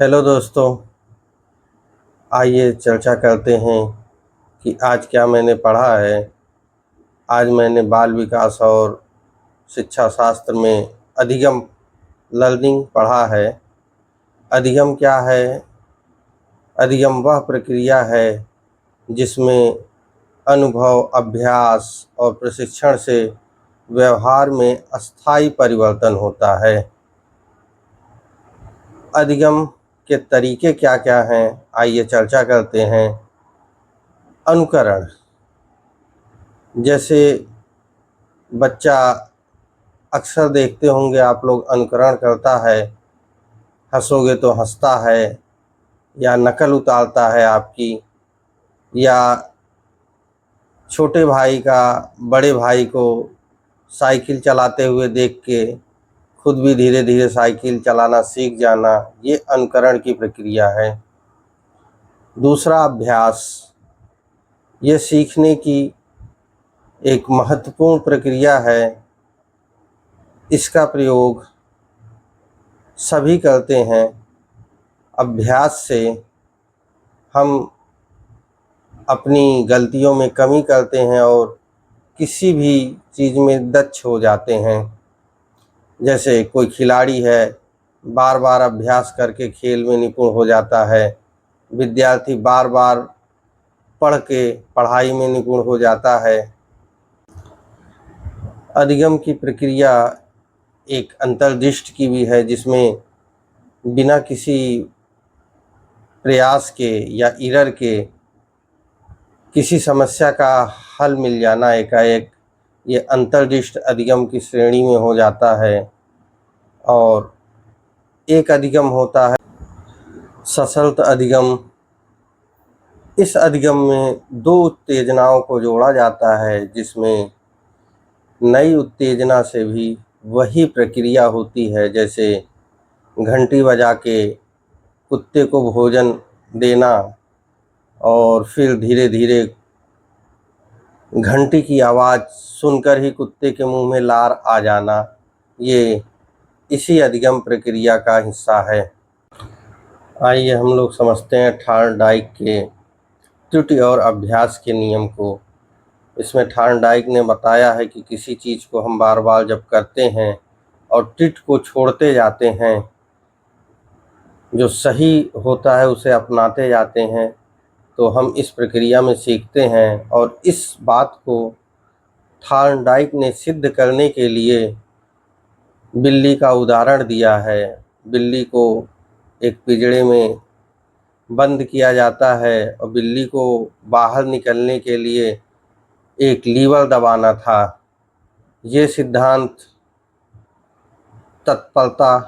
Hello दोस्तों, आइए चर्चा करते हैं कि आज क्या मैंने पढ़ा है। आज मैंने बाल विकास और शिक्षा शास्त्र में अधिगम लर्निंग पढ़ा है। अधिगम क्या है? अधिगम वह प्रक्रिया है जिसमें अनुभव, अभ्यास और प्रशिक्षण से व्यवहार में अस्थायी परिवर्तन होता है। अधिगम के तरीके क्या क्या हैं, आइए चर्चा करते हैं। अनुकरण, जैसे बच्चा अक्सर देखते होंगे आप लोग, अनुकरण करता है, हंसोगे तो हंसता है या नकल उतारता है आपकी, या छोटे भाई का बड़े भाई को साइकिल चलाते हुए देख के खुद भी धीरे धीरे साइकिल चलाना सीख जाना, ये अनुकरण की प्रक्रिया है। दूसरा, अभ्यास, ये सीखने की एक महत्वपूर्ण प्रक्रिया है। इसका प्रयोग सभी करते हैं। अभ्यास से हम अपनी गलतियों में कमी करते हैं और किसी भी चीज़ में दक्ष हो जाते हैं। जैसे कोई खिलाड़ी है, बार बार अभ्यास करके खेल में निपुण हो जाता है। विद्यार्थी बार बार पढ़ के पढ़ाई में निपुण हो जाता है। अधिगम की प्रक्रिया एक अंतर्दृष्टि की भी है, जिसमें बिना किसी प्रयास के या एरर के किसी समस्या का हल मिल जाना एकाएक, ये अंतर्दृष्टि अधिगम की श्रेणी में हो जाता है। और एक अधिगम होता है सशर्त अधिगम। इस अधिगम में दो उत्तेजनाओं को जोड़ा जाता है, जिसमें नई उत्तेजना से भी वही प्रक्रिया होती है। जैसे घंटी बजा के कुत्ते को भोजन देना और फिर धीरे धीरे घंटी की आवाज़ सुनकर ही कुत्ते के मुंह में लार आ जाना, ये इसी अधिगम प्रक्रिया का हिस्सा है। आइए हम लोग समझते हैं थॉर्नडाइक के त्रुटि और अभ्यास के नियम को। इसमें थॉर्नडाइक ने बताया है कि किसी चीज़ को हम बार बार जब करते हैं और त्रुटि को छोड़ते जाते हैं, जो सही होता है उसे अपनाते जाते हैं, तो हम इस प्रक्रिया में सीखते हैं। और इस बात को थॉर्नडाइक ने सिद्ध करने के लिए बिल्ली का उदाहरण दिया है। बिल्ली को एक पिंजरे में बंद किया जाता है और बिल्ली को बाहर निकलने के लिए एक लीवर दबाना था। ये सिद्धांत तत्परता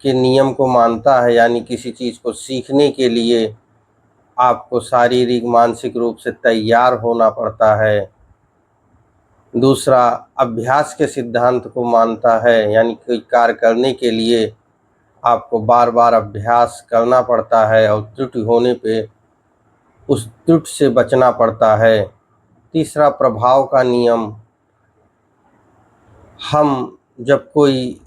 के नियम को मानता है, यानी किसी चीज़ को सीखने के लिए आपको शारीरिक मानसिक रूप से तैयार होना पड़ता है। दूसरा, अभ्यास के सिद्धांत को मानता है, यानी कोई कार्य करने के लिए आपको बार बार अभ्यास करना पड़ता है और त्रुटि होने पे उस त्रुटि से बचना पड़ता है। तीसरा, प्रभाव का नियम। हम जब कोई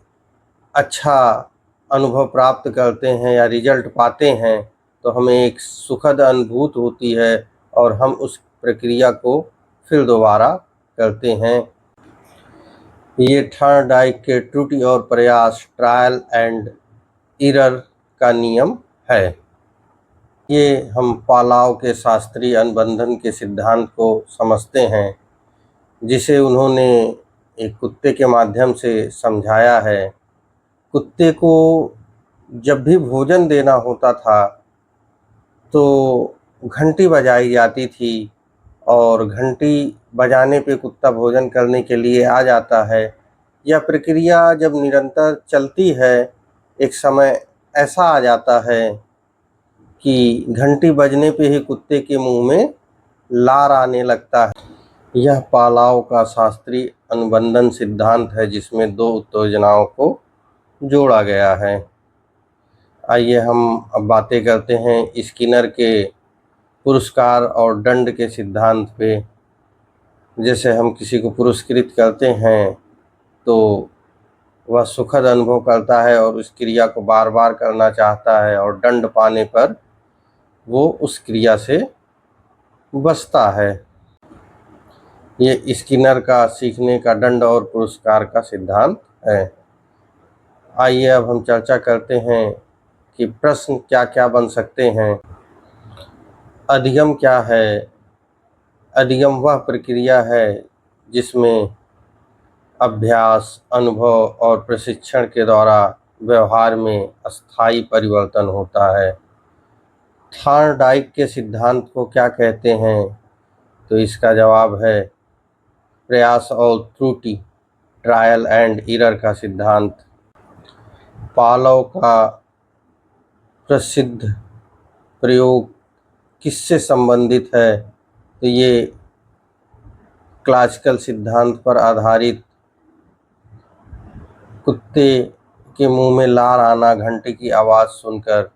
अच्छा अनुभव प्राप्त करते हैं या रिजल्ट पाते हैं, तो हमें एक सुखद अनुभूति होती है और हम उस प्रक्रिया को फिर दोबारा करते हैं। ये थॉर्नडाइक के त्रुटि और प्रयास, ट्रायल एंड एरर का नियम है। ये हम पालाव के शास्त्रीय अनुबंधन के सिद्धांत को समझते हैं, जिसे उन्होंने एक कुत्ते के माध्यम से समझाया है। कुत्ते को जब भी भोजन देना होता था तो घंटी बजाई जाती थी और घंटी बजाने पे कुत्ता भोजन करने के लिए आ जाता है। यह प्रक्रिया जब निरंतर चलती है, एक समय ऐसा आ जाता है कि घंटी बजने पे ही कुत्ते के मुंह में लार आने लगता है। यह पालाव का शास्त्रीय अनुबंधन सिद्धांत है, जिसमें दो उत्तेजनाओं को जोड़ा गया है। आइए हम अब बातें करते हैं स्किनर के पुरस्कार और दंड के सिद्धांत पे। जैसे हम किसी को पुरस्कृत करते हैं तो वह सुखद अनुभव करता है और उस क्रिया को बार बार करना चाहता है, और दंड पाने पर वो उस क्रिया से बचता है। ये स्किनर का सीखने का दंड और पुरस्कार का सिद्धांत है। आइए अब हम चर्चा करते हैं कि प्रश्न क्या क्या बन सकते हैं। अधिगम क्या है? अधिगम वह प्रक्रिया है जिसमें अभ्यास, अनुभव और प्रशिक्षण के द्वारा व्यवहार में अस्थायी परिवर्तन होता है। थॉर्नडाइक के सिद्धांत को क्या कहते हैं? तो इसका जवाब है प्रयास और त्रुटि, ट्रायल एंड एरर का सिद्धांत। पावलोव का प्रसिद्ध प्रयोग किससे संबंधित है? तो ये क्लासिकल सिद्धांत पर आधारित कुत्ते के मुंह में लार आना, घंटे की आवाज़ सुनकर।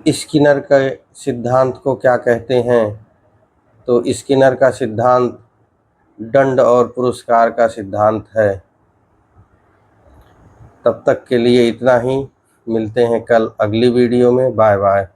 स्किनर के सिद्धांत को क्या कहते हैं? तो स्किनर का सिद्धांत दंड और पुरस्कार का सिद्धांत है। तब तक के लिए इतना ही। मिलते हैं कल अगली वीडियो में। Bye bye.